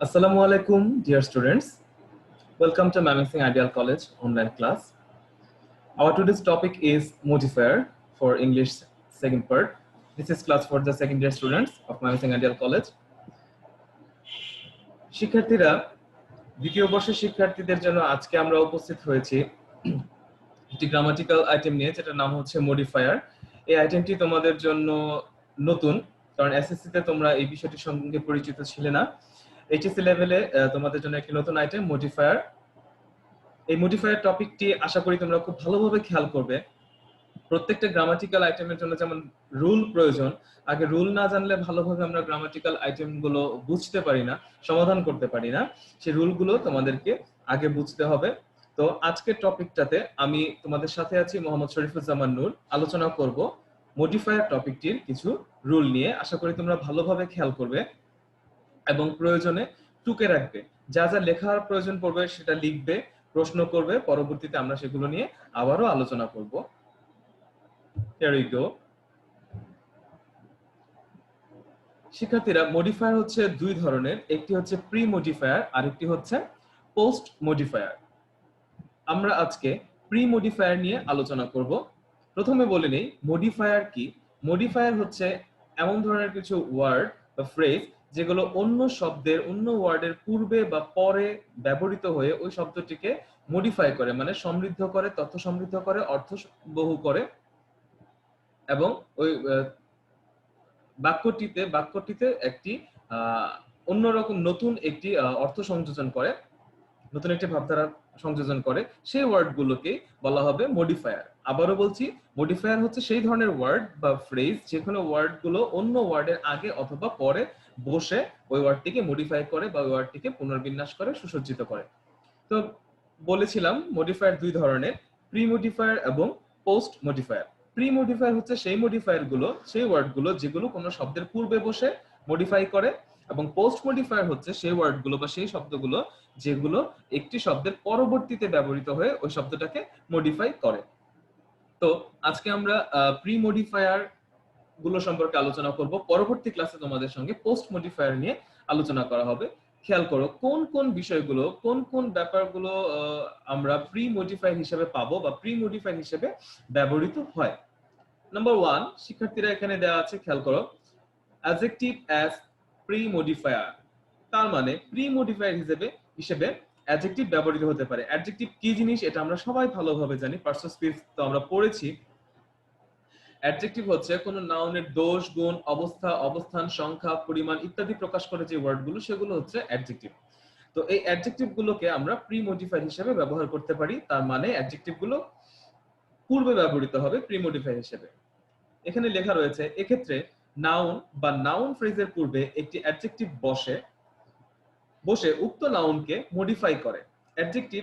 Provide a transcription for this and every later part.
Assalamu alaikum, dear students. Welcome to Mymensingh Ideal College online class. Our today's topic is modifier for English second part. This is class for the second year students of Mymensingh Ideal College. শিক্ষার্থীরা দ্বিতীয় বর্ষের শিক্ষার্থীদের জন্য আজকে আমরা উপস্থিত হয়েছি একটি গ্রামাটিক্যাল আইটেম নিয়ে, যেটার নাম হচ্ছে মডিফায়ার। এই আইটেমটি তোমাদের জন্য নতুন, কারণ এসএসসি তে তোমরা এই বিষয়টির সঙ্গে পরিচিত ছিলে না। এইচএসসি লেভেলে তোমাদের জন্য একটি নতুন আইটেম মডিফায়ার। এই মডিফায়ার টপিকটি আশা করি তোমরা খুব ভালোভাবে খেয়াল করবে। প্রত্যেকটা গ্রামাটিক্যাল আইটেমের জন্য যেমন রুল প্রয়োজন, আগে রুল না জানলে ভালোভাবে আমরা গ্রামাটিক্যাল আইটেম গুলো বুঝতে পারি না, সমাধান করতে পারি না। সেই রুলগুলো তোমাদেরকে আগে বুঝতে হবে। তো আজকের টপিকটাতে আমি তোমাদের সাথে আছি মোহাম্মদ শরীফুজ্জামান নূর। আলোচনা করব মডিফায়ার টপিকটির কিছু রুল নিয়ে। আশা করি তোমরা ভালোভাবে খেয়াল করবে এবং প্রয়োজনে টুকে রাখবে। যা যা লেখার প্রয়োজন পড়বে সেটা লিখবে, প্রশ্ন করবে, পরবর্তীতে আমরা সেগুলো নিয়ে আবারও আলোচনা করব। Here we go. শিক্ষার্থীরা, মডিফায়ার হচ্ছে দুই ধরনের, একটি হচ্ছে প্রি মডিফায়ার আর একটি হচ্ছে পোস্ট মডিফায়ার। আমরা আজকে প্রি মডিফায়ার নিয়ে আলোচনা করব। প্রথমে বলে নেই মডিফায়ার কি। মডিফায়ার হচ্ছে এমন ধরনের কিছু ওয়ার্ড বা ফ্রেজ যেগুলো অন্য শব্দের, অন্য ওয়ার্ডের পূর্বে বা পরে ব্যবহৃত হয়ে ওই শব্দটিকে মডিফাই করে, মানে সমৃদ্ধ করে, তথ্য সমৃদ্ধ করে, অর্থ বহু করে এবং ওই বাক্যটিতে একটি অন্যরকম নতুন একটি অর্থ সংযোজন করে, নতুন একটি ভাবধারা সংযোজন করে। সেই ওয়ার্ডগুলোকে বলা হবে মডিফায়ার। আবারও বলছি, মডিফায়ার হচ্ছে সেই ধরনের ওয়ার্ড বা ফ্রেজ যেখানে ওয়ার্ডগুলো অন্য ওয়ার্ডের আগে অথবা পরে বসে ওই ওয়ার্ডটিকে মডিফাই করে বা ওই ওয়ার্ডটিকে পুনর্বিন্যাস করে, সুসজ্জিত করে। তো বলেছিলাম মডিফায়ার দুই ধরনের, প্রি মডিফায়ার এবং পোস্ট মডিফায়ার। প্রি মডিফায়ার হচ্ছে সেই মডিফায়ার গুলো, সেই ওয়ার্ড গুলো যেগুলো কোনো শব্দের পূর্বে বসে মডিফাই করে, এবং পোস্ট মডিফায়ার হচ্ছে সেই ওয়ার্ড গুলো বা সেই শব্দগুলো যেগুলো একটি শব্দের পরবর্তীতে ব্যবহৃত হয়ে ওই শব্দটাকে মডিফাই করে। তো আজকে আমরা প্রি মডিফায়ার গুলো সম্পর্কে আলোচনা করব। পরবর্তী ক্লাসে তোমাদের সঙ্গে পোস্ট মডিফায়ার নিয়ে আলোচনা করা হবে। খেয়াল করো কোন কোন বিষয়গুলো, কোন কোন ব্যাপারগুলো আমরা প্রি মডিফায়ার হিসেবে পাবো বা প্রি মডিফায়ার হিসেবে ব্যবহৃত হয়। নাম্বার 1, শিক্ষার্থীরা এখানে দেওয়া আছে, খেয়াল করো, অ্যাডজেক্টিভ অ্যাজ প্রি মডিফায়ার। তার মানে প্রি মডিফায়ার হিসেবে অ্যাডজেক্টিভ ব্যবহৃত হতে পারে। অ্যাডজেক্টিভ কি জিনিস এটা আমরা সবাই ভালোভাবে জানি, পার্সন স্পিচ তো আমরা পড়েছি। অ্যাডজেক্টিভ হচ্ছে কোনো নাউনের দোষ, গুণ, অবস্থা, অবস্থান, সংখ্যা, পরিমাণ ইত্যাদি প্রকাশ করে যে ওয়ার্ডগুলো, সেগুলো হচ্ছে অ্যাডজেক্টিভ। তো এই অ্যাডজেক্টিভ গুলোকে আমরা প্রি মডিফায়ার হিসেবে ব্যবহার করতে পারি। তার মানে অ্যাডজেক্টিভ গুলো পূর্বে ব্যবহৃত হবে প্রি মডিফায়ার হিসেবে। এখানে লেখা রয়েছে, এক্ষেত্রে নাউন বা নাউন ফ্রেজের পূর্বে একটি অ্যাডজেক্টিভ বসে উক্ত নাউনকে মডিফাই করে। অ্যাডজেক্টিভ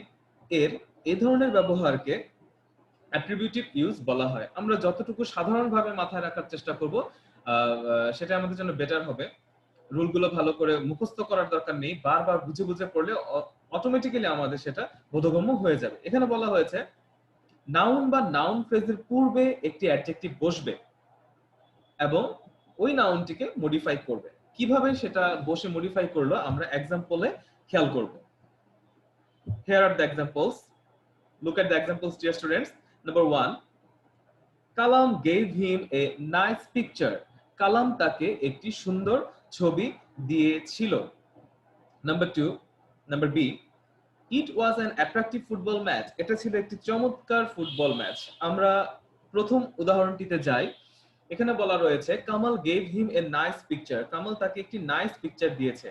এর এই ধরনের ব্যবহারকে অ্যাট্রিবিউটিভ ইউজ বলা হয়। আমরা যতটুকু সাধারণভাবে মাথায় রাখার চেষ্টা করব সেটা আমাদের জন্য বেটার হবে। রুলগুলো ভালো করে মুখস্থ করার দরকার নেই, বারবার বুঝে বুঝে পড়লে অটোমেটিক্যালি আমাদের সেটা বোধগম্য হয়ে যাবে। এখানে বলা হয়েছে নাউন বা নাউন ফ্রেজের পূর্বে একটি অ্যাডজেক্টিভ বসবে এবং ওই নাউনটিকে মডিফাই করবে। কিভাবে সেটা বসে মডিফাই করলো আমরা এক্সাম্পলে খেয়াল করব। Here are the examples. Look at the examples, dear students. Number 1, Kalam gave him a nice picture. কালাম তাকে একটি সুন্দর ছবি দিয়েছিল। Number B, it was an attractive football match. এটা ছিল একটি চমৎকার ফুটবল ম্যাচ। আমরা প্রথম উদাহরণটিতে যাই। এখানে বলা রয়েছে Kamal gave him a nice picture. Kamal তাকে একটি নাইস পিকচার দিয়েছে।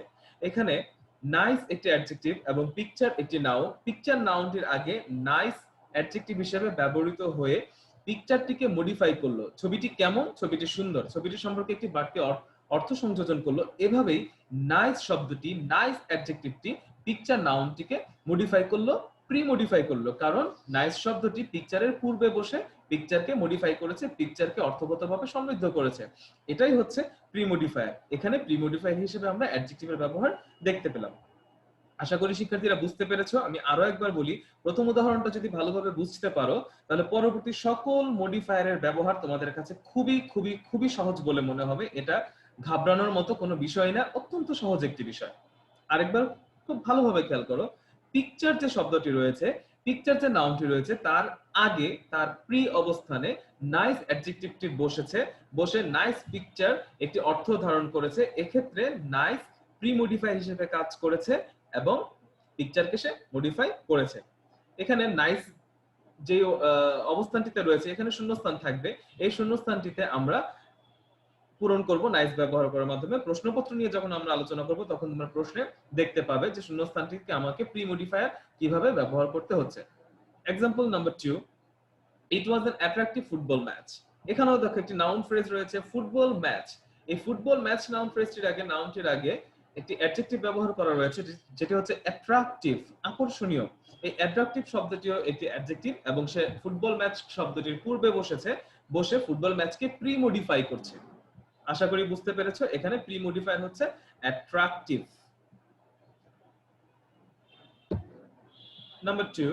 এখানে নাইস একটি অ্যাডজেক্টিভ এবং পিকচার একটি নাউন। পিকচার নাউনটির আগে নাইস অ্যাডজেক্টিভ হিসেবে ব্যবহৃত হয়ে পিকচারটিকে মডিফাই করলো। ছবিটি কেমন? ছবিটি সুন্দর। ছবিটি সম্পর্কে একটি বাড়তি অর্থ সংযোজন করলো। এভাবেই নাইস শব্দটি, নাইস অ্যাডজেক্টিভটি পিকচার নাউনটিকে মডিফাই করলো, প্রি মডিফাই করলো। কারণ নাইস শব্দটি পিকচারের পূর্বে বসে পিকচারকে মডিফাই করেছে, পিকচারকে অর্থগতভাবে সমৃদ্ধ করেছে। এটাই হচ্ছে প্রি মডিফায়ার। এখানে প্রি মডিফায়ার হিসেবে আমরা অ্যাডজেক্টিভের ব্যবহার দেখতে পেলাম। আশা করি শিক্ষার্থীরা বুঝতে পেরেছো। আমি আরো একবার বলি, প্রথম উদাহরণটা যদি ভালোভাবে বুঝতে পারো তাহলে পরবর্তী সকল মডিফায়ারের ব্যবহার তোমাদের কাছে খুবই খুবই খুবই সহজ বলে মনে হবে। এটা ঘাবড়ানোর মতো কোনো বিষয় না, অত্যন্ত সহজ একটি বিষয়। আরেকবার খুব ভালোভাবে খেয়াল করো, পিকচার যে শব্দটি রয়েছে, পিকচার যে নাউনটি রয়েছে তার আগে তার প্রি অবস্থানে নাইস অ্যাডজেক্টিভটি বসেছে, বসে নাইস পিকচার একটি অর্থ ধারণ করেছে। এক্ষেত্রে নাইস প্রি মডিফাই হিসেবে কাজ করেছে এবং পিকচারকে সে মডিফাই করেছে। এখানে নাইস যে অবস্থানটিতে রয়েছে এখানে শূন্যস্থান থাকবে, এই শূন্যস্থানটিতে আমরা পূরণ করব নাইস ব্যবহার করার মাধ্যমে। প্রশ্নপত্র নিয়ে যখন আমরা আলোচনা করব তখন তোমরা প্রশ্নে দেখতে পাবে যে শূন্যস্থানটিকে আমাকে প্রি মডিফায়ার কিভাবে ব্যবহার করতে হচ্ছে। Example number 2, it was an attractive football match. এখানেও দেখো একটি নাউন ফ্রেজ রয়েছে ফুটবল ম্যাচ। এই ফুটবল ম্যাচ নাউন ফ্রেজটির আগে, নাউনটির আগে একটি অ্যাডজেক্টিভ ব্যবহার করা রয়েছে যেটি হচ্ছে অ্যাট্রাকটিভ, আকর্ষণীয়। এই অ্যাট্রাকটিভ শব্দটিও একটি অ্যাডজেক্টিভ এবং সে ফুটবল ম্যাচ শব্দটির পূর্বে বসেছে, বসে ফুটবল ম্যাচকে প্রি মডিফাই করছে। আশা করি বুঝতে পেরেছো, এখানে প্রি মডিফায়ার হচ্ছে attractive. Number 2,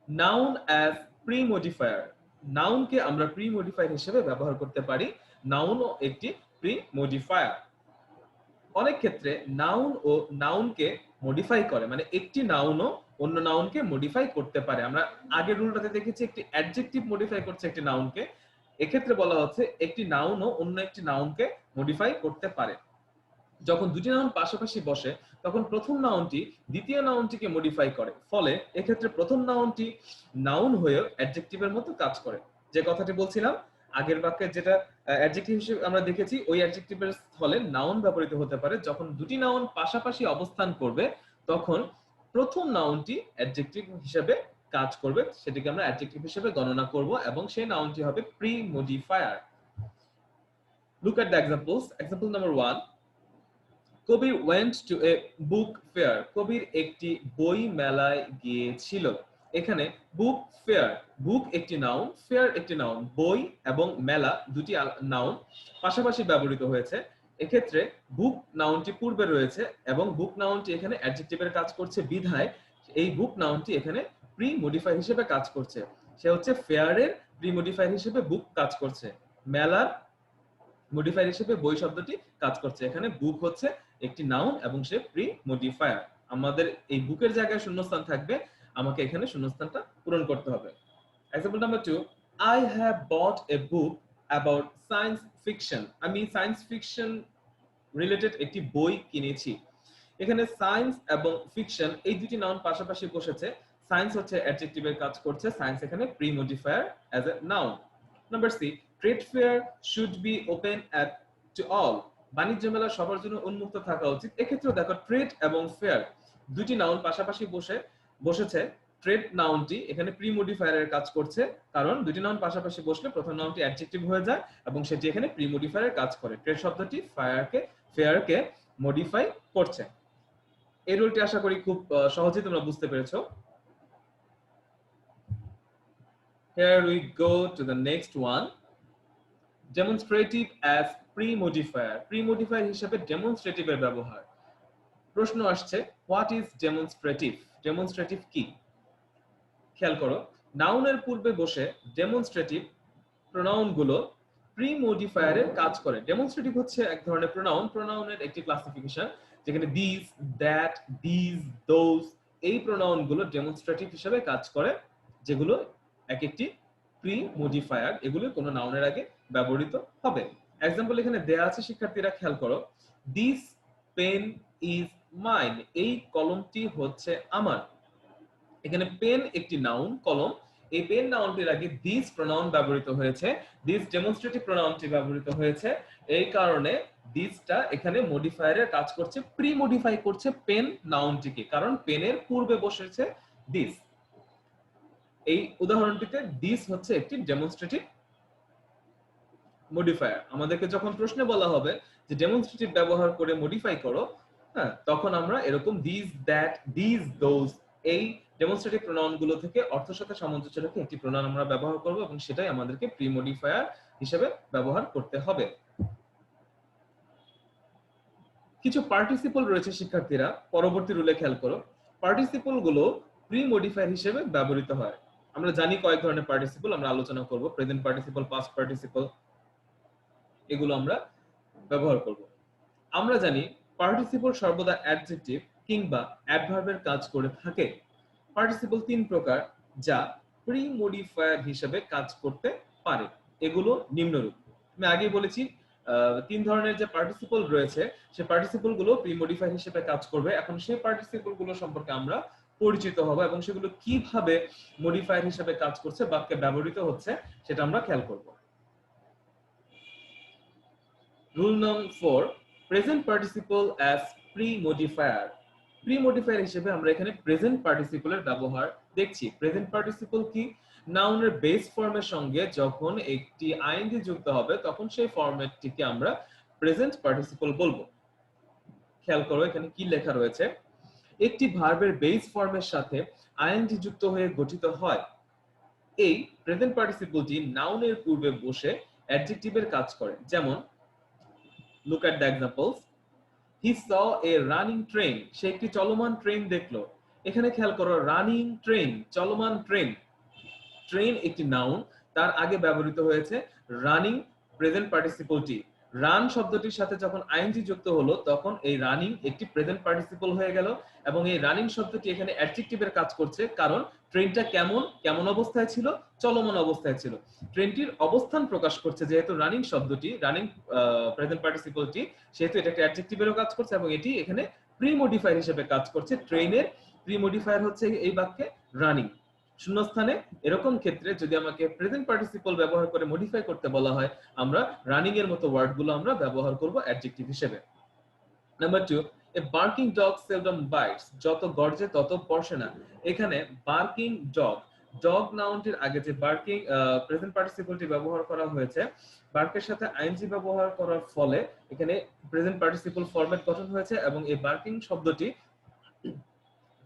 noun as pre modifier. নাউনকে আমরা প্রি মডিফায়ার হিসেবে ব্যবহার করতে পারি। নাউনও একটি প্রি মডিফায়ার। অনেক ক্ষেত্রে নাউন ও নাউনকে মডিফাই করে, মানে একটি নাউনও অন্য নাউনকে মডিফাই করতে পারে। আমরা আগের রুলটাতে দেখেছি একটি অ্যাডজেক্টিভ মডিফাই করছে একটি নাউনকে, এক্ষেত্রে বলা হচ্ছে একটি নাউনও অন্য একটি নাউনকে মডিফাই করতে পারে। যখন দুটি নাউন পাশাপাশি বসে তখন প্রথম নাউনটি দ্বিতীয় নাউনটিকে মডিফাই করে, ফলে এক্ষেত্রে প্রথম নাউনটি নাউন হয়েও অ্যাডজেক্টিভের মতো কাজ করে। যে কথাটি বলছিলাম আগের বাক্যে, যেটা অ্যাডজেক্টিভ হিসেবে আমরা দেখেছি, ওই অ্যাডজেক্টিভের স্থলে নাউন ব্যবহৃত হতে পারে। যখন দুটি নাউন পাশাপাশি অবস্থান করবে তখন প্রথম নাউনটি অ্যাডজেক্টিভ হিসেবে কাজ করবে, সেটিকে আমরা অ্যাডজেক্টিভ হিসেবে গণনা করব এবং সেই নাউনটি হবে pre modifier. Look at the examples. Example number 1, Kabir went to a book fair. Kabir একটি বই মেলায় গিয়েছিল। এখানে বুক ফেয়ার, বুক একটি নাউন, ফেয়ার একটি নাউন, বই এবং মেলা দুটি নাউন পাশাপাশি ব্যবহৃত হয়েছে। এক্ষেত্রে বুক নাউনটি পূর্বে রয়েছে এবং বুক নাউনটি এখানে অ্যাডজেক্টিভের কাজ করছে বিধায় এই বুক নাউনটি এখানে প্রি মডিফাই হিসেবে কাজ করছে। সে হচ্ছে ফেয়ারের প্রি মডিফাই হিসেবে বুক কাজ করছে, মেলার মডিফায়ার হিসেবে বই শব্দটি কাজ করছে। এখানে বুক হচ্ছে একটি নাউন এবং সে প্রি মডিফায়ার। আমাদের এই বুকের জায়গায় শূন্যস্থান থাকবে, আমাকে এখানে শূন্যস্থানটা পূরণ করতে হবে। Example number 2, I have bought A book about science fiction. আমি সায়েন্স ফিকশন রিলেটেড একটি বই কিনেছি। এখানে সায়েন্স এবং ফিকশন এই দুটি নাউন পাশাপাশি বসেছে। সায়েন্স হচ্ছে অ্যাডজেক্টিভের কাজ করছে, সায়েন্স এখানে pre modifier as a noun. Number C, trade fair should be open at to all. বাণিজ্য মেলা সবার জন্য উন্মুক্ত থাকা উচিত। এক্ষেত্রে দেখো ট্রেড এবং ফেয়ার দুটি নাউন পাশাপাশি বসেছে। ট্রেড নাউনটি এখানে প্রি মডিফায়ারের কাজ করছে, কারণ দুটি নাউন পাশাপাশি বসলে প্রথম নাউনটি অ্যাডজেক্টিভ হয়ে যায় এবং সেটি এখানে প্রি মডিফায়ারের কাজ করে। ট্রেড শব্দটি ফেয়ারকে মডিফাই করছে। এই রুলটি আশা করি খুব সহজেই তোমরা বুঝতে পেরেছো। Here we go to the next one. Demonstrative as pre-modifier. Pre-modifier হিসেবে demonstrative এর ব্যবহার। প্রশ্ন আসছে, what is demonstrative? Demonstrative কি? খেয়াল করো, নাউনের পূর্বে বসে ডেমনস্ট্রেটিভ প্রোনাউন গুলো প্রি-মডিফায়ারের কাজ করে। ডেমনস্ট্রেটিভ হচ্ছে এক ধরনের প্রোনাউন, প্রোনাউনের একটি ক্লাসিফিকেশন, যেখানে দিস, দ্যাট, দিস, দোজ এই প্রোনাউন গুলো ডেমনস্ট্রেটিভ হিসেবে কাজ করে, যেগুলো এক একটি প্রি-মডিফায়ার, এগুলো কোনো নাউনের আগে ব্যবহৃত হবে। এক্সাম্পল এখানে দেয়া আছে, শিক্ষার্থীরা খেয়াল করো, দিস পেন ইজ মাইন। এই কলমটি হচ্ছে আমার। এখানে পেন একটি নাউন, কলম, এই পেন নাউনটির আগে দিস প্রোনাউন ব্যবহৃত হয়েছে, দিস ডেমনস্ট্রেটিভ প্রোনাউনটি ব্যবহৃত হয়েছে। এই কারণে দিসটা এখানে মডিফায়ারের কাজ করছে, প্রি মডিফাই করছে পেন নাউনটিকে, কারণ পেনের পূর্বে বসেছে দিস। এই উদাহরণটিতে দিস হচ্ছে একটি ডেমনস্ট্রেটিভ মডিফায়ার। আমাদেরকে যখন প্রশ্নে বলা হবে যে ডেমনস্ট্রেটিভ ব্যবহার করে মডিফাই করো, হ্যাঁ, তখন আমরা এরকম দিস, দ্যাট, দিস, দোজ এই ডেমনস্ট্রেটিভ প্রোনাউন গুলো থেকে অর্থের সাথে সামঞ্জস্য রেখে একটি প্রোনাউন আমরা ব্যবহার করব এবং সেটাই আমাদেরকে প্রি মডিফায়ার হিসেবে ব্যবহার করতে হবে। কিছু পার্টিসিপল রয়েছে শিক্ষার্থীরা, পরবর্তী রুলে খেয়াল করো, পার্টিসিপল গুলো প্রি মডিফায়ার হিসেবে ব্যবহৃত হয়। আমরা জানি কয়েক ধরনের পার্টিসিপল, আমরা আলোচনা করব, প্রেজেন্ট পার্টিসিপল, পাস্ট পার্টিসিপল, এগুলো আমরা ব্যবহার করব। আমরা জানি পার্টিসিপল সর্বদা অ্যাডজেক্টিভ কিংবা অ্যাডভার্বের কাজ করে থাকে। পার্টিসিপল তিন প্রকার যা প্রি মডিফায়ার হিসেবে কাজ করতে পারে, এগুলো নিম্নরূপ। আমি আগেই বলেছি তিন ধরনের যে পার্টিসিপল রয়েছে সেই পার্টিসিপল গুলো প্রি মডিফায়ার হিসেবে কাজ করবে। এখন সেই পার্টিসিপল গুলো সম্পর্কে আমরা পরিচিত হব এবং সেগুলো কিভাবে মডিফায়ার হিসেবে কাজ করছে, বাক্যে ব্যবহৃত হচ্ছে, সেটা আমরা খেয়াল করব। রুল নং 4, present participle as pre modifier. Pre modifier হিসেবে আমরা এখানে প্রেজেন্ট পার্টিসিপলের ব্যবহার দেখছি। প্রেজেন্ট পার্টিসিপল কি? নাউনের বেস ফর্মের সঙ্গে যখন একটি আইএনজি যুক্ত হবে তখন সেই ফরম্যাটটিকে আমরা প্রেজেন্ট পার্টিসিপল বলবো। খেয়াল করো এখানে কি লেখা রয়েছে, একটি ভার্বের বেস ফর্মের সাথে আইএনজি যুক্ত হয়ে গঠিত হয়। এই প্রেজেন্ট পার্টিসিপলটি নাউনের পূর্বে বসে অ্যাডজেক্টিভের কাজ করে। যেমন look at the examples. He saw a running train. সে একটি চলমান ট্রেন দেখলো। এখানে খেয়াল করো, রানিং ট্রেন, চলমান ট্রেন। ট্রেন একটি নাউন, তার আগে ব্যবহৃত হয়েছে রানিং প্রেজেন্ট পার্টিসিপলটি। রান শব্দটির সাথে যখন আইএনজি যুক্ত হলো তখন এই রানিং একটি প্রেজেন্ট পার্টিসিপল হয়ে গেল এবং এই রানিং শব্দটি এখানে অ্যাডজেক্টিভের কাজ করছে, কারণ ট্রেনটা কেমন অবস্থায় ছিল? চলমান অবস্থায় ছিল। ট্রেনটির অবস্থান প্রকাশ করছে, যেহেতু রানিং শব্দটি, রানিং প্রেজেন্ট পার্টিসিপলটি, সেহেতু এটা একটা অ্যাডজেক্টিভেরও কাজ করছে এবং এটি এখানে প্রি মডিফায়ার হিসেবে কাজ করছে। ট্রেনের প্রি মডিফায়ার হচ্ছে এই বাক্যে রানিং। শূন্যস্থানে এরকম ক্ষেত্রে যদি আমাকে প্রেজেন্ট পার্টিসিপল ব্যবহার করে মডিফাই করতে বলা হয়, আমরা রানিং এর মতো ওয়ার্ডগুলো আমরা ব্যবহার করব অ্যাডজেক্টিভ হিসেবে। Number 2, a barking dog seldom bites. যত গর্জে তত পরশে না। এখানে বার্কিং ডগ, ডগ নাউনটির আগে যে বার্কিং প্রেজেন্ট পার্টিসিপলটি ব্যবহার করা হয়েছে, বার্কের সাথে আইএনজি ব্যবহার করার ফলে এখানে প্রেজেন্ট পার্টিসিপল ফরম্যাট গঠন হয়েছে এবং এই বার্কিং শব্দটি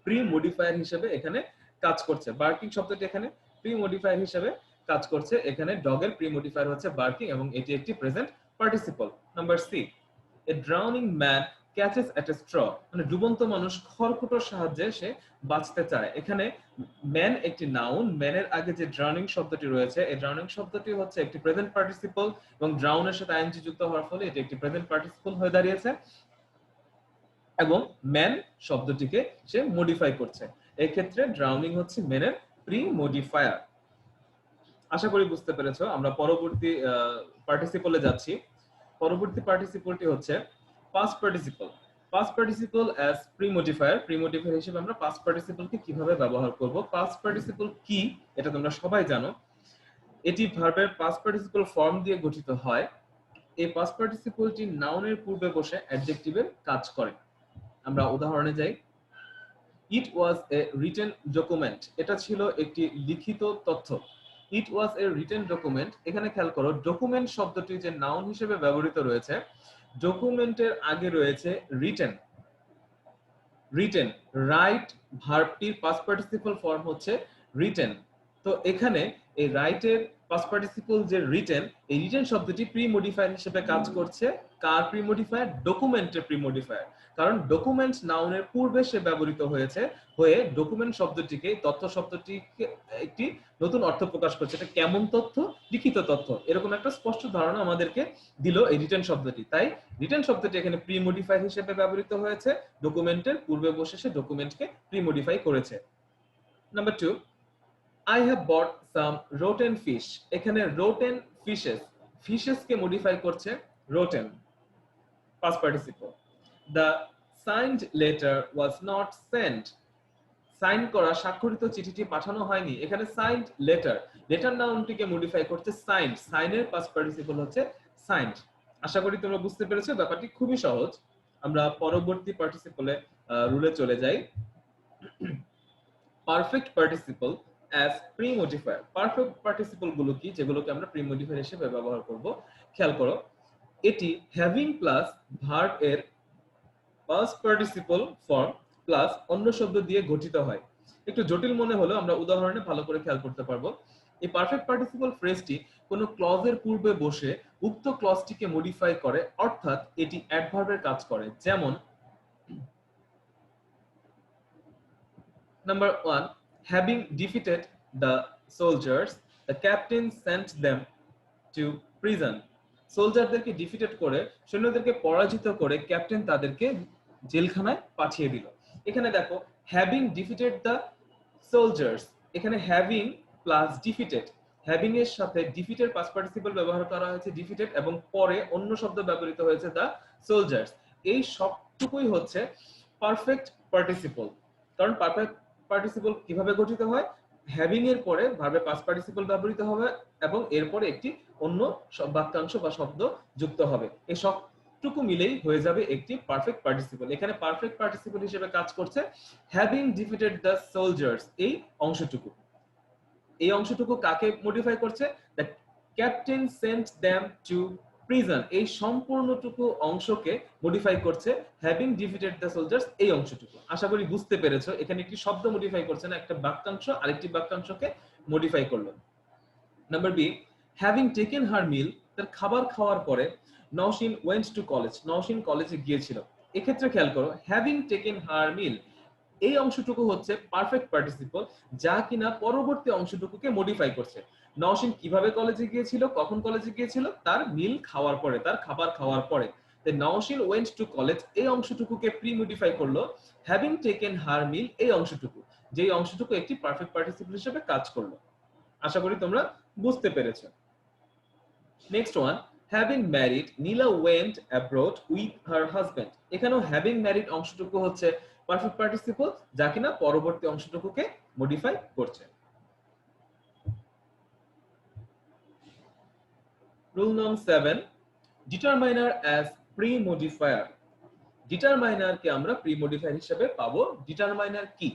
প্রি মডিফায়ার হিসেবে এখানে কাজ করছে। বার্কিং শব্দটি এখানে প্রি মডিফায়ার হিসেবে কাজ করছে। এখানে ডগের প্রি মডিফায়ার হচ্ছে বার্কিং এবং এটি একটি present participle. Number C, a drowning man catches at a straw. মানে ডুবন্ত মানুষ খড়কুটোর সাহায্যে সে বাঁচতে চায়। এখানে ম্যান একটি নাউন, ম্যানের আগে যে ড্রাউনিং শব্দটি রয়েছে, এই ড্রাউনিং শব্দটি হচ্ছে একটি প্রেজেন্ট পার্টিসিপল এবং ড্রাউনের সাথে আইএনজি যুক্ত হওয়ার ফলে এটি একটি প্রেজেন্ট পার্টিসিপল হয়ে দাঁড়িয়েছে এবং ম্যান শব্দটিকে সে মডিফাই করছে। এই ক্ষেত্রে ড্রাউনিং হচ্ছে ম্যানের প্রি মডিফায়ার। আশা করি বুঝতে পেরেছো। আমরা পরবর্তী পার্টিসিপলে যাচ্ছি। পরবর্তী পার্টিসিপলটি হচ্ছে past participle. Past participle as pre modifier. Pre modifier হিসেবে আমরা পাস্ট পার্টিসিপলকে কিভাবে ব্যবহার করব? পাস্ট পার্টিসিপল কি এটা তোমরা সবাই জানো। এটি ভার্বের পাস্ট পার্টিসিপল ফর্ম দিয়ে গঠিত হয়। এই পাস্ট পার্টিসিপলটি নাউনের পূর্বে বসে অ্যাডজেক্টিভের কাজ করে। আমরা উদাহরণে যাই। ইট ওয়াজ এ রিটেন ডকুমেন্ট। এটা ছিল একটি লিখিত তথ্য। ইট ওয়াজ এ রিটেন ডকুমেন্ট। এখানে খেয়াল করো, ডকুমেন্ট শব্দটি যে নাউন হিসেবে ব্যবহৃত রয়েছে, ডকুমেন্টের আগে রয়েছে রিটেন। রিটেন, রাইট ভার্বটির পাস্ট পার্টিসিপল ফর্ম হচ্ছে রিটেন। তো এখানে এই রাইটের পাস্ট পার্টিসিপল যে রিটেন, এই রিটেন শব্দটি প্রি মডিফায়ার হিসেবে কাজ করছে। কার প্রি মডিফায়ার? ডকুমেন্টের প্রি মডিফায়ার। কারণ ডকুমেন্ট নাউনের পূর্বে সে ব্যবহৃত হয়ে ডকুমেন্ট শব্দটিকে, তথ্য শব্দটিকে একটি নতুন অর্থ প্রকাশ করছে। এটা কেমন তথ্য? লিখিত তথ্য। এরকম একটা স্পষ্ট ধারণা আমাদেরকে দিল এই রিটেন শব্দটি। তাই রিটেন শব্দটি এখানে প্রি মডিফায়ার হিসেবে ব্যবহৃত হয়েছে। ডকুমেন্টের পূর্বে বসে সে ডকুমেন্টকে প্রি মডিফাই করেছে। Number 2, I have bought some rotten fish. এখানে rotten fishes, fishes কে মডিফাই করছে rotten, past participle. The signed letter was not sent. Sign করা, স্বাক্ষরিত চিঠিটি পাঠানো হয়নি। এখানে সাইন্ড লেটার, লেটার নাউনটিকে মডিফাই করছে সাইন্ড। সাইনের পাস্ট পার্টিসিপল হচ্ছে সাইন্ড। আশা করি তোমরা বুঝতে পেরেছো, ব্যাপারটি খুবই সহজ। আমরা পরবর্তী পার্টিসিপলে রুলে চলে যাই। Perfect participle as pre modifier. Perfect participle গুলো কি, যেগুলোকে আমরা প্রি মডিফায়ার হিসেবে ব্যবহার করব? খেয়াল করো, এটি হ্যাভিং প্লাস ভার্ব এর পাস্ট পার্টিসিপল ফর্ম প্লাস অন্য শব্দ দিয়ে গঠিত হয়। একটু জটিল মনে হলেও আমরা উদাহরণে ভালো করে খেয়াল করতে পারবো। এই পারফেক্ট পার্টিসিপল ফ্রেজটি কোনো ক্লজের পূর্বে বসে উক্ত ক্লজটিকে মডিফাই করে, অর্থাৎ এটি অ্যাডভার্বের কাজ করে। যেমন number 1, having defeated the soldiers, the captain sent them to prison. সোলজারদেরকে ডিফিটেড করে, সৈন্যদেরকে পরাজিত করে ক্যাপ্টেন তাদেরকে জেলখানায় পাঠিয়ে দিল। এখানে দেখো হ্যাভিং ডিফিটেড দ্য সোলজার্স, এখানে হ্যাভিং প্লাস ডিফিটেড, হ্যাভিং এর সাথে ডিফিটের পাস্ট পার্টিসিপল ব্যবহার করা হয়েছে ডিফিটেড, এবং পরে অন্য শব্দ ব্যবহৃত হয়েছে দ্য সোলজার্স। এই সবটুকুই হচ্ছে পারফেক্ট পার্টিসিপল। কারণ পারফেক্ট পার্টিসিপল কিভাবে গঠিত হয়, হ্যাভিং এর পরে ভার্বের পাস্ট পার্টিসিপল ব্যবহৃত হবে এবং এরপরে একটি অন্য বাক্যাংশ বা শব্দ যুক্ত হবে। এই সবটুকু মিলেই হয়ে যাবে একটি পারফেক্ট পার্টিসিপল। এখানে পারফেক্ট পার্টিসিপল হিসেবে কাজ করছে হ্যাভিং ডিফিটেড দ্য সোলজার্স, এই অংশটুকু। এই অংশটুকু কাকে মডিফাই করছে, the captain sent them to prison, এই সম্পূর্ণটুকু অংশকে মডিফাই করছে হ্যাভিং ডিফিটেড দ্য সোলজার্স, এই অংশটুকু। আশা করি বুঝতে পেরেছো, এখানে একটি শব্দ মডিফাই করছে না, একটা বাক্যাংশ আরেকটি বাক্যাংশকে মডিফাই করলো। নাম্বার বি, হ্যাভিং টেকেন হার মিল, তার খাবার খাওয়ার পরে Nowshin went to college, Nowshin কলেজে গিয়েছিল। এক্ষেত্রে খেয়াল করো হ্যাভিং টেকেন হার মিল, এই অংশটুকু হচ্ছে পারফেক্ট পার্টিসিপল, যা কিনা পরবর্তী অংশটুকুকে মডিফাই করছে। নওশিন কিভাবে কলেজে গিয়েছিল, কখন কলেজে গিয়েছিল, তার মিল খাওয়ার পরে, তার খাবার খাওয়ার পরে। নওশিন ওয়েন্ট টু কলেজ, এই অংশটুকুকে প্রি মডিফাই করলো হ্যাভিং টেকেন হার মিল, এই অংশটুকু, যেই অংশটুকু একটি পারফেক্ট পার্টিসিপল হিসেবে কাজ করলো। আশা করি তোমরা বুঝতে পেরেছো। Next one, having married Nila went abroad with her husband, এখানেও হ্যাভিং ম্যারিড অংশটুকু হচ্ছে পারফেক্ট পার্টিসিপল, যা কিনা পরবর্তী অংশটুকুকে মডিফাই করছে। রুল নং 7, ডিটারমাইনার অ্যাজ প্রি মডিফায়ার, ডিটারমাইনারকে আমরা প্রি মডিফায়ার হিসেবে পাবো। ডিটারমাইনার কি?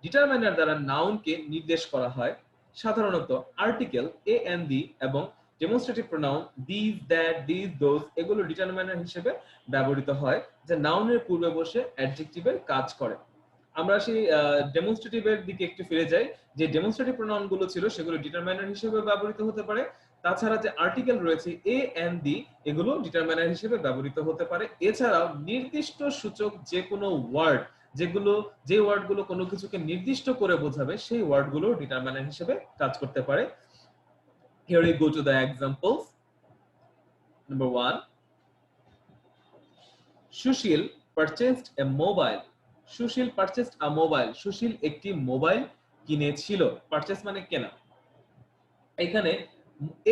ডিটারমাইনার দ্বারা নাউনকে নির্দেশ করা হয়, সাধারণত আর্টিকেল এ এন্ড দি এবং demonstrative pronoun this, that, this, those, এগুলো ডিটারমাইনার হিসেবে ব্যবহৃত হয়, যা নাউনের পূর্বে বসে অ্যাডজেক্টিভের কাজ করে। আমরা সেই ডেমনস্ট্রেটিভের দিকে একটু ফিরে যাই। যে ডেমনস্ট্রেটিভ প্রোনাউন গুলো ছিল সেগুলো ডিটারমাইনার হিসেবে ব্যবহৃত হতে পারে। তাছাড়া যে আর্টিকেল রয়েছে এ এন্ড দি, এগুলো ডিটারমাইনার হিসেবে ব্যবহৃত হতে পারে। এছাড়াও নির্দিষ্ট সূচক যে কোনো ওয়ার্ড, যেগুলো যে ওয়ার্ডগুলো কোনো কিছুকে নির্দিষ্ট করে বোঝাবে, সেই ওয়ার্ডগুলো ডিটারমাইনার হিসেবে কাজ করতে পারে। Here we go to the examples. Number 1, Sushil purchased a mobile. Sushil purchased a mobile, Sushil একটি মোবাইল কিনেছিল। পারচেস মানে কেনা। এখানে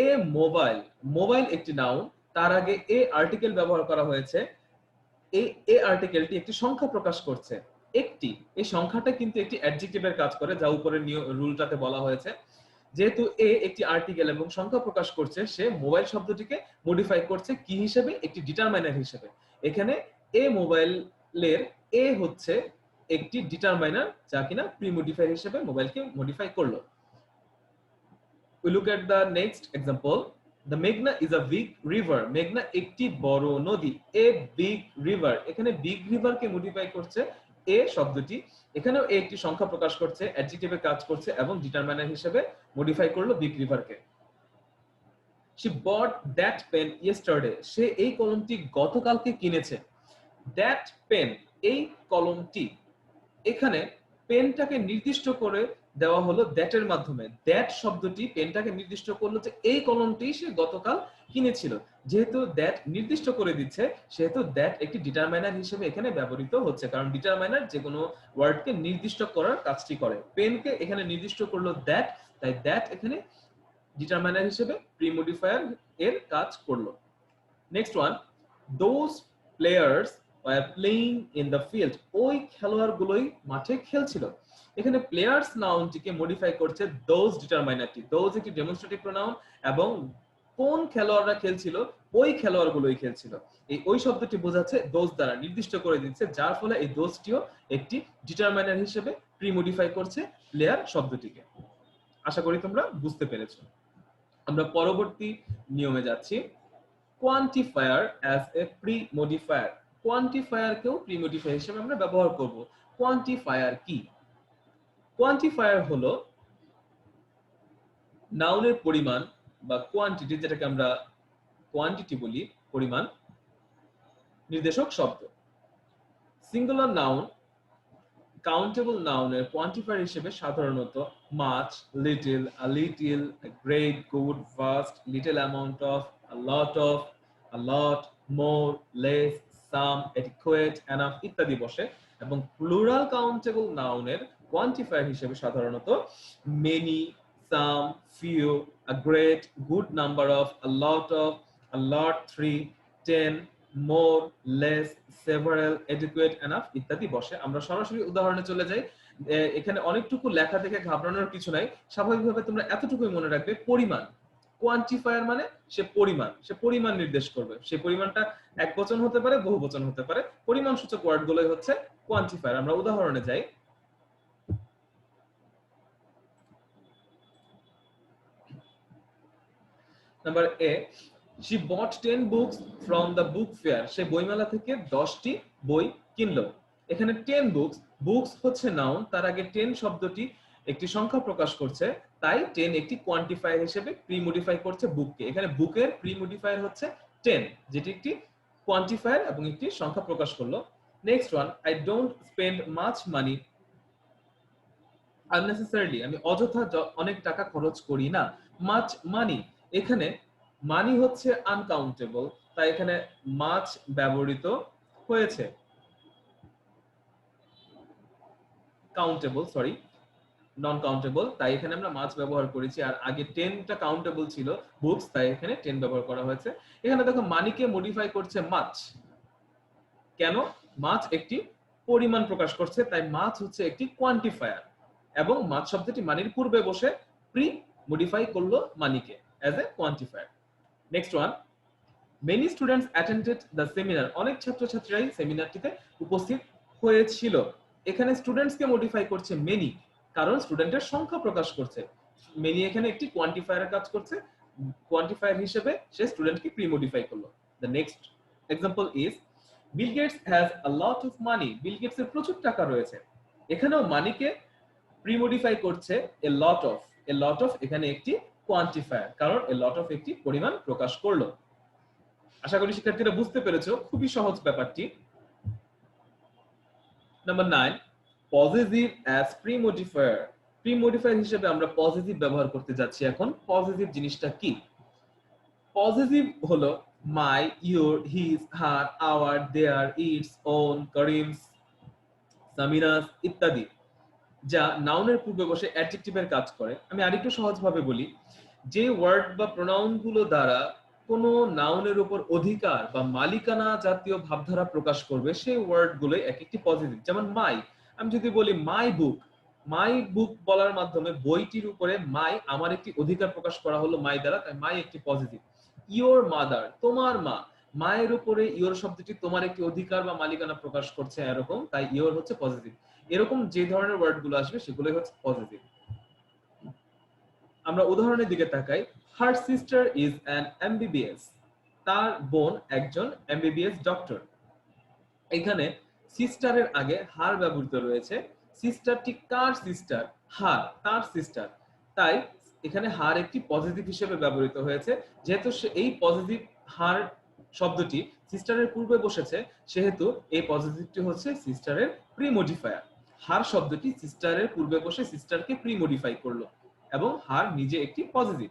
এ মোবাইল, মোবাইল একটি নাউন, তার আগে এ আর্টিকেল ব্যবহার করা হয়েছে। এ আর্টিকেলটি একটি সংখ্যা প্রকাশ করছে, একটি, এই সংখ্যাটা কিন্তু একটি অ্যাডজেক্টিভের কাজ করে, যা উপরের রুলটাতে বলা হয়েছে। যেহেতু এ একটি আর্টিকেল এবং সংখ্যা প্রকাশ করছে, সে মোবাইল শব্দটিকে মডিফাই করছে কি হিসেবে, একটি ডিটারমাইনার হিসেবে। এখানে এ মোবাইলের এ হচ্ছে একটি ডিটারমাইনার, যা কিনা প্রি মডিফায়ার হিসেবে মোবাইলকে মডিফাই করলো। We look at the next example. The Meghna is a big river. মেঘনা একটি বড় নদী। A big river, এখানে বিগ রিভার কে মডিফাই করছে এ শব্দটি। এখানেও এ একটি সংখ্যা প্রকাশ করছে, অ্যাডজেক্টিভে কাজ করছে এবং ডিটারমাইনার হিসেবে মডিফাই করলো বিগ রিভারকে। She bought that pen yesterday. সে এই কলমটি গতকালকে কিনেছে। That pen, এই কলমটি, এখানে পেনটাকে নির্দিষ্ট করে দেওয়া হলো দ্যাট এর মাধ্যমে। দ্যাট শব্দটি পেনটাকে নির্দিষ্ট করলো যে এই কলমটি সে গতকাল কিনেছিল। যেহেতু দ্যাট নির্দিষ্ট করে দিচ্ছে, সেহেতু দ্যাট একটি ডিটারমাইনার হিসেবে এখানে ব্যবহৃত হচ্ছে, কারণ ডিটারমাইনার যে কোনো ওয়ার্ডকে নির্দিষ্ট করার কাজটি করে। পেনকে এখানে নির্দিষ্ট করলো দ্যাট, তাই দ্যাট এখানে ডিটারমাইনার হিসেবে প্রি মডিফায়ার এর কাজ করলো। Next one, those players were playing in the field. ওই খেলোয়াড়গুলোই মাঠে খেলছিল। এখানে প্লেয়ার্স নাউনটিকে মডিফাই করছে দোজ ডিটারমাইনারটি। দোজ একটি ডেমনস্ট্রেটিভ প্রোনাউন এবং কোন খেলোয়াড়রা খেলছিল, ওই খেলোয়াড়গুলোই খেলছিল। এই ওই শব্দটি বোঝাচ্ছে দোজ দ্বারা, নির্দিষ্ট করে দিচ্ছে, যার ফলে এই দোজটিও একটি ডিটারমাইনার হিসেবে প্রি মডিফাই করছে প্লেয়ার শব্দটিকে। আশা করি তোমরা বুঝতে পেরেছো। আমরা পরবর্তী নিয়মে যাচ্ছি। Quantifier as a pre modifier, কোয়ান্টিফায়ারকেও প্রি মডিফায়ার হিসেবে আমরা ব্যবহার করব। কোয়ান্টিফায়ার কি? কোয়ান্টিফায়ার হলো নাউনের পরিমাণ বা কোয়ান্টিটি, যেটাকে আমরা কোয়ান্টিটি বলি, পরিমাণ, নির্দেশক শব্দ। সিঙ্গুলার নাউন কাউন্টেবল নাউনের কোয়ান্টিফায়ার হিসেবে সাধারণত much, little, a little, great, good, vast, little amount of, a lot of, a lot, more, less, some, adequate, enough ইত্যাদি বসে এবং প্লুরাল কাউন্টেবল নাউনের কোয়ান্টিফায়ার হিসেবে সাধারণত many, some, few, a great, good number of, a lot of, a lot, 3, 10, more, less, several, educate, enough ইত্যাদি বসে। আমরা সরাসরি উদাহরণে চলে যাই। এখানে অনেকটুকু লেখা থেকে ঘাবড়ানোর কিছু নাই। স্বাভাবিকভাবে তোমরা এতটুকুই মনে রাখবে, পরিমাণ। কোয়ান্টিফায়ার মানে সে পরিমাণ, সে পরিমাণ নির্দেশ করবে। সে পরিমাণটা একবচন হতে পারে, বহুবচন হতে পারে। পরিমাণসূচক ওয়ার্ডগুলোই হচ্ছে কোয়ান্টিফায়ার। আমরা উদাহরণে যাই। Number A, she bought 10 books from the book fair. সে বইমেলা থেকে 10টি বই কিনলো। এখানে 10 books, books হচ্ছে নাউন, তার আগে 10 শব্দটি একটি সংখ্যা প্রকাশ করছে, তাই 10 একটি কোয়ান্টিফায়ার হিসেবে প্রিমোডিফাই করছে বুককে। এখানে বুকের প্রিমোডিফায়ার হচ্ছে 10, যেটি একটি কোয়ান্টিফায়ার এবং একটি সংখ্যা প্রকাশ করলো। Next one, I don't spend much money unnecessarily. আমি অযথা অনেক টাকা খরচ করি না। মাচ মানি, এখানে মানি হচ্ছে আনকাউন্টেবল, তাই এখানে মাছ ব্যবহৃত হয়েছে। কাউন্টেবল, সরি, নন কাউন্টেবল, তাই এখানে আমরা মাছ ব্যবহার করেছি। আর আগে 10টা কাউন্টেবল ছিল বুকস, তাই এখানে 10 ব্যবহার করা হয়েছে। এখানে দেখো মানিকে মডিফাই করছে মাছ। কেন? মাছ একটি পরিমাণ প্রকাশ করছে, তাই মাছ হচ্ছে একটি কোয়ান্টিফায়ার এবং মাছ শব্দটি মানির পূর্বে বসে প্রি মডিফাই করলো মানিকে as a quantifier. Next one, many students attended the seminar. অনেক ছাত্রছাত্রীরাই সেমিনারটিতে উপস্থিত হয়েছিল। এখানে স্টুডেন্টসকে মডিফাই করছে মেনি, কারণ স্টুডেন্টের সংখ্যা প্রকাশ করছে। মেনি এখানে একটি কোয়ান্টিফায়ারের কাজ করছে, কোয়ান্টিফায়ার হিসেবে সে স্টুডেন্টকে প্রি মডিফাই করলো। The next example is, Bill Gates has a lot of money. Bill Gates এর প্রচুর টাকা রয়েছে। এখানেও মানিকে প্রি মডিফাই করছে এ lot of. A lot of এখানে একটি কোয়ান্টিফায়ার, কারণ এ লট অফ একটি পরিমাণ প্রকাশ করলো। আশা করি শিক্ষার্থীরা বুঝতে পেরেছো, খুবই সহজ ব্যাপারটি। Number 9, positive as premodifier. Premodifier হিসেবে আমরা পজিটিভ ব্যবহার করতে যাচ্ছি এখন। পজিটিভ জিনিসটা কি? পজিটিভ হলো my, your, his, her, our, their, its, own, Karim's, Samina's ইত্যাদি, যা নাউনের পূর্বে বসে অ্যাডজেক্টিভের কাজ করে। আমি আরেকটু সহজভাবে বলি, যে ওয়ার্ড বা প্রোনাউন গুলো দ্বারা কোনো নাউনের উপর অধিকার বা মালিকানা জাতীয় ভাবধারা প্রকাশ করবে, সেই ওয়ার্ড গুলোই এক একটি পজিটিভ। যেমন মাই, আমি যদি বলি মাই বুক, মাই বুক বলার মাধ্যমে বইটির উপরে মাই, আমার একটি অধিকার প্রকাশ করা হলো মাই দ্বারা, তাই মাই একটি পজিটিভ। ইয়োর মাদার, তোমার মা, মায়ের উপরে ইয়োর শব্দটি তোমার একটি অধিকার বা মালিকানা প্রকাশ করছে এরকম, তাই ইয়োর হচ্ছে পজিটিভ। এরকম যে ধরনের ওয়ার্ড গুলো আসবে সেগুলোই হচ্ছে পজিটিভ। আমরা উদাহরণের দিকে তাকাই। Her sister is an MBBS. তার বোন একজন এমবিবিএস ডক্টর। এখানে সিস্টারের আগে হার ব্যবহৃত রয়েছে। সিস্টারটি কার সিস্টার? হার, তার সিস্টার। তাই এখানে হার একটি পজিটিভ হিসেবে ব্যবহৃত হয়েছে। যেহেতু এই পজিটিভ হার শব্দটি সিস্টারের পূর্বে বসেছে, সেহেতু এই পজিটিভটি হচ্ছে সিস্টারের প্রিমোডিফায়ার। হার শব্দটি সিস্টারের পূর্বে বসে সিস্টারকে প্রিমোডিফাই করলো এবং হার নিজে একটি positive.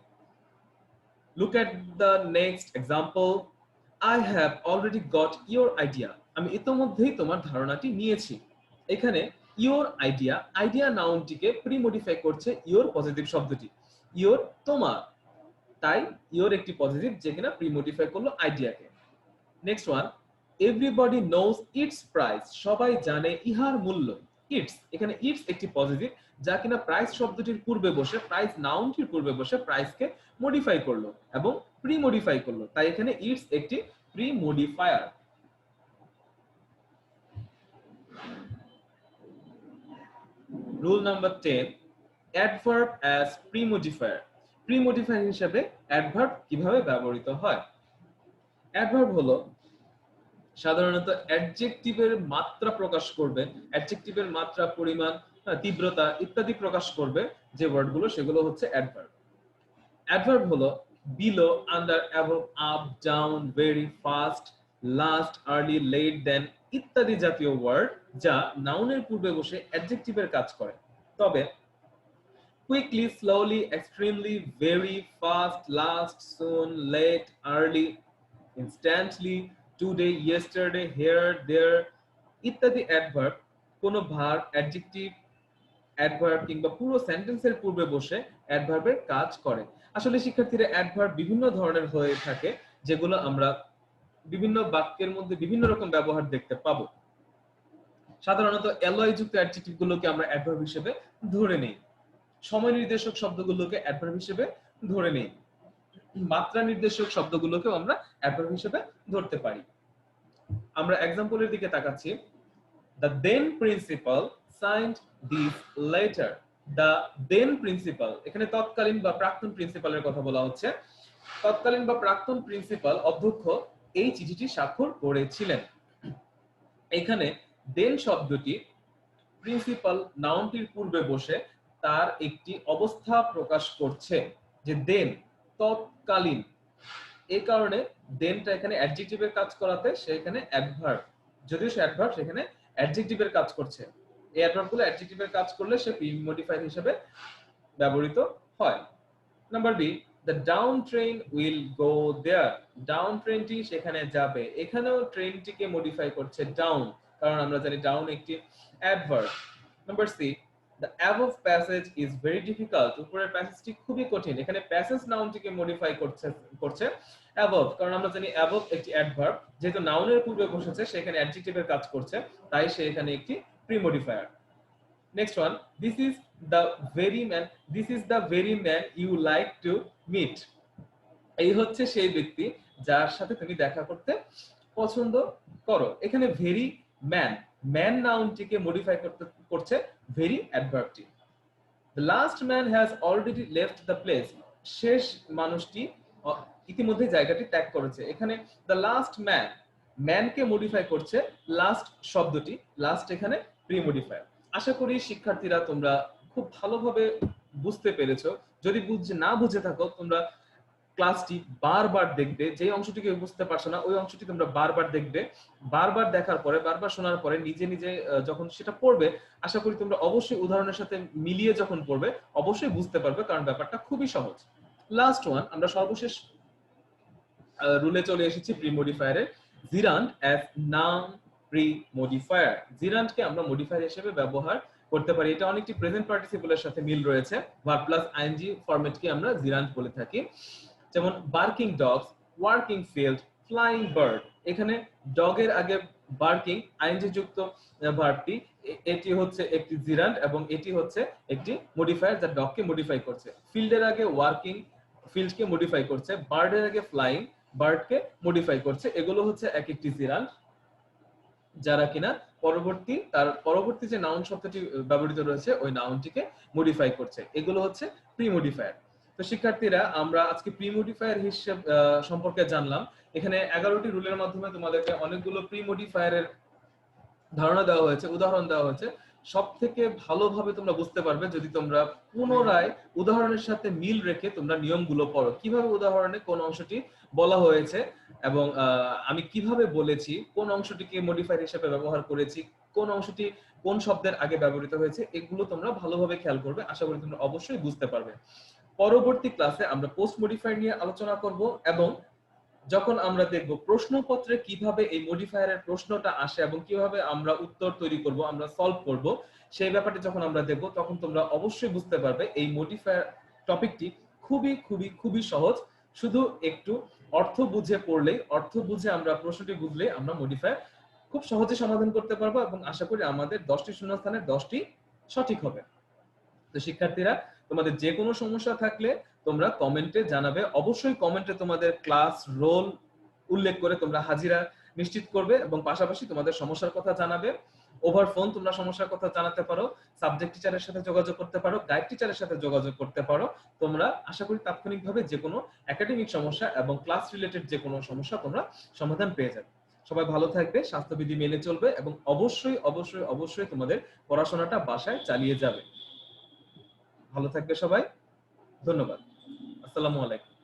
Look at the next example. I have already got your idea. আমি ইতোমধ্যেই তোমার ধারণাটি নিয়েছি। এখানে your idea, আইডিয়া নাউনটিকে প্রিমোডিফাই করছে your পজিটিভ শব্দটি। your তোমার, তাই your একটি পজিটিভ যে কিনা প্রিমোডিফাই করলো আইডিয়াকে। Next one, everybody knows its price. সবাই জানে ইহার মূল্য। ইটস, এখানে ইটস একটি পজিটিভ যা কিনা প্রাইস শব্দটির পূর্বে বসে, প্রাইস নাউনটির পূর্বে বসে প্রাইসকে মডিফাই করলো এবং প্রি মডিফাই করলো, তাই এখানে ইটস একটি pre modifier. Rule number 10, adverb as premodifier. Premodifier হিসেবে অ্যাডভার্ব কিভাবে ব্যবহৃত হয়? অ্যাডভার্ব হলো সাধারণত অ্যাডজেক্টিভের মাত্রা প্রকাশ করবে, অ্যাডজেক্টিভের মাত্রা, পরিমাণ, তীব্রতা ইত্যাদি প্রকাশ করবে যে ওয়ার্ডগুলো, সেগুলো হচ্ছে অ্যাডভার্ব। অ্যাডভার্ব হলো below, under, above, up, down, very, fast, last, early, late, then ইত্যাদি জাতীয় ওয়ার্ড যা নাউনের পূর্বে বসে অ্যাডজেক্টিভের কাজ করে। তবে quickly, slowly, extremely, very, fast, last, soon, late, early, instantly, today, yesterday, here, there ইত্যাদি অ্যাডভার্ব কোনো ভার্ব, অ্যাডজেক্টিভ, অ্যাডভার্ব কিংবা পুরো সেন্টেন্সের পূর্বে বসে অ্যাডভার্বের কাজ করে। আসলে শিক্ষার্থীরা অ্যাডভার্ব বিভিন্ন ধরনের হয়ে থাকে, যেগুলো আমরা বিভিন্ন বাক্যের মধ্যে বিভিন্ন রকম ব্যবহার দেখতে পাবো। সাধারণত এলয় যুক্ত অ্যাডজেক্টিভ গুলোকে আমরা অ্যাডভার্ব হিসেবে ধরে নেই। সময় নির্দেশক শব্দগুলোকে অ্যাডভার্ব হিসেবে ধরে নেই। মাত্রা নির্দেশক শব্দগুলোকেও আমরা অ্যাডভার্ব হিসেবে ধরতে পারি। আমরা এক্সাম্পলের দিকে তাকাচ্ছি। The then principal signed this letter. The then principal, এখানে তৎকালীন বা প্রাক্তন প্রিন্সিপালের কথা বলা হচ্ছে। তৎকালীন বা প্রাক্তন প্রিন্সিপাল অধ্যক্ষ এই চিঠিটি স্বাক্ষর করেছিলেন। এখানে দেন শব্দটি প্রিন্সিপাল নাউনটির পূর্বে বসে তার একটি অবস্থা প্রকাশ করছে, যে দেন তৎকালীন। এই কারণে দেনটা এখানে অ্যাডজেক্টিভের কাজ করাতে সে এখানে অ্যাডভার্ব, যদিও সে অ্যাডভার্ব সেখানে অ্যাডজেক্টিভের কাজ করছে। এই অ্যাডভার্বগুলো অ্যাডজেক্টিভের কাজ করলে সে প্রি মডিফাইড হিসেবে ব্যবহৃত হয়। Number B, the down train will go there. Down ট্রেনটি সেখানে যাবে। এখানেও ট্রেনটিকে মডিফাই করছে ডাউন, কারণ আমরা জানি ডাউন একটি adverb. Number C, the above passage is very difficult. উপরের প্যাসেজটি খুবই কঠিন। এখানে প্যাসেজ নাউনটিকে মডিফাই করছে above, কারণ আমরা জানি above একটি অ্যাডভার্ব, যেহেতু নাউনের পূর্বে বসেছে সেখানে অ্যাডজেক্টিভের কাজ করছে, তাই সে এখানে একটি pre modifier. Next one, this is the very man you like to meet. এই হচ্ছে সেই ব্যক্তি যার সাথে তুমি দেখা করতে পছন্দ করো। এখানে ভেরি ম্যান নাউনটিকে মডিফাই করছে very অ্যাডভার্বটি। The last man has already left the place. শেষ মানুষটি ইতিমধ্যে জায়গাটি ত্যাগ করেছে। এখানে the last ম্যানকে মডিফাই করছে লাস্ট শব্দটি। লাস্ট এখানে প্রি মডিফায়ার। আশা করি শিক্ষার্থীরা তোমরা খুব ভালোভাবে বুঝতে পেরেছো। যদি না বুঝে থাকো, তোমরা ক্লাসটি বারবার দেখবে। যে অংশটিকে বুঝতে পারছো না ওই অংশটি তোমরা বারবার দেখবে। বারবার দেখার পরে, বারবার শোনার পরে নিজে নিজে যখন সেটা পড়বে, আশা করি তোমরা অবশ্যই উদাহরণের সাথে মিলিয়ে যখন পড়বে অবশ্যই বুঝতে পারবে, কারণ ব্যাপারটা খুবই সহজ। লাস্ট ওয়ান, আমরা সর্বশেষ রুলে চলে এসেছি প্রি মডিফায়ারের। Gerund as noun pre modifier. জিরান্ডকে আমরা মডিফায়ার হিসেবে ব্যবহার করতে পারি। এটা অনেকটি প্রেজেন্ট পার্টিসিপলের সাথে মিল রয়েছে। ভার্ব প্লাস আইএনজি ফরম্যাটকে আমরা জিরান্ড বলে থাকি। যেমন barking dogs, working field, flying bird. এখানে ডগের আগে বার্কিং আইএনজি যুক্ত ভার্বটি, এটি হচ্ছে একটি জিরান্ড এবং এটি হচ্ছে একটি মডিফায়ার যা ডগকে মডিফাই করছে। ফিল্ডের আগে ওয়ার্কিং, ফিল্ডকে মডিফাই করছে। বার্ডের আগে ফ্লাইং, বার্ডকে মডিফাই করছে। এগুলো হচ্ছে এক একটি জিরান্ড, যারা কিনা তার পরবর্তী যে নাউন শব্দটি ব্যবহৃত রয়েছে ওই নাউনটিকে মডিফাই করছে। এগুলো হচ্ছে প্রি মডিফায়ার। তো শিক্ষার্থীরা, আমরা আজকে প্রি মডিফায়ার হিসেব সম্পর্কে জানলাম। এখানে 11টি রুলের মাধ্যমে তোমাদেরকে অনেকগুলো প্রি মডিফায়ারের ধারণা দেওয়া হয়েছে, উদাহরণ দেওয়া হয়েছে। সব থেকে ভালোভাবে তোমরা বুঝতে পারবে যদি তোমরা পুনরায় উদাহরণের সাথে মিল রেখে তোমরা নিয়মগুলো পড়ো। কিভাবে উদাহরণে কোন অংশটি বলা হয়েছে এবং আমি কিভাবে বলেছি, কোন অংশটিকে মডিফায়ার হিসেবে ব্যবহার করেছি, কোন অংশটি কোন শব্দের আগে ব্যবহৃত হয়েছে, এগুলো তোমরা ভালোভাবে খেয়াল করবে। আশা করি তোমরা অবশ্যই বুঝতে পারবে। পরবর্তী ক্লাসে আমরা পোস্ট মডিফায়ার নিয়ে আলোচনা করব এবং যখন আমরা দেখব প্রশ্নপত্রে কিভাবে এই মডিফায়ারের প্রশ্নটা আসে এবং কিভাবে আমরা উত্তর তৈরি করব, আমরা সলভ করব, সেই ব্যাপারটি যখন আমরা দেখব তখন তোমরা অবশ্যই বুঝতে পারবে এই মডিফায়ার টপিকটি খুবই খুবই খুবই সহজ। শুধু একটু অর্থ বুঝে পড়লেই, অর্থ বুঝে আমরা প্রশ্নটি বুঝলেই আমরা মডিফায়ার খুব সহজে সমাধান করতে পারবো এবং আশা করি আমাদের 10টি শূন্যস্থানের 10টি সঠিক হবে। তো শিক্ষার্থীরা, তোমাদের যে কোনো সমস্যা থাকলে তোমরা কমেন্টে জানাবে। অবশ্যই কমেন্টে তোমাদের ক্লাস রোল উল্লেখ করে তোমরা হাজিরা নিশ্চিত করবে এবং পাশাপাশি তোমাদের সমস্যার কথা জানাবে। ওভার ফোন তোমরা সমস্যার কথা জানাতে পারো, সাবজেক্ট টিচারের সাথে যোগাযোগ করতে পারো, গাইড টিচারের সাথে যোগাযোগ করতে পারো। তোমরা আশা করি তাৎক্ষণিকভাবে যে কোনো একাডেমিক সমস্যা এবং ক্লাস রিলেটেড যে কোনো সমস্যা তোমরা সমাধান পেয়ে যাবে। সবাই ভালো থাকবে, স্বাস্থ্যবিধি মেনে চলবে এবং অবশ্যই অবশ্যই অবশ্যই তোমাদের পড়াশোনাটা বাসায় চালিয়ে যাবে। ভালো থাকবে সবাই। ধন্যবাদ। আসসালামু আলাইকুম।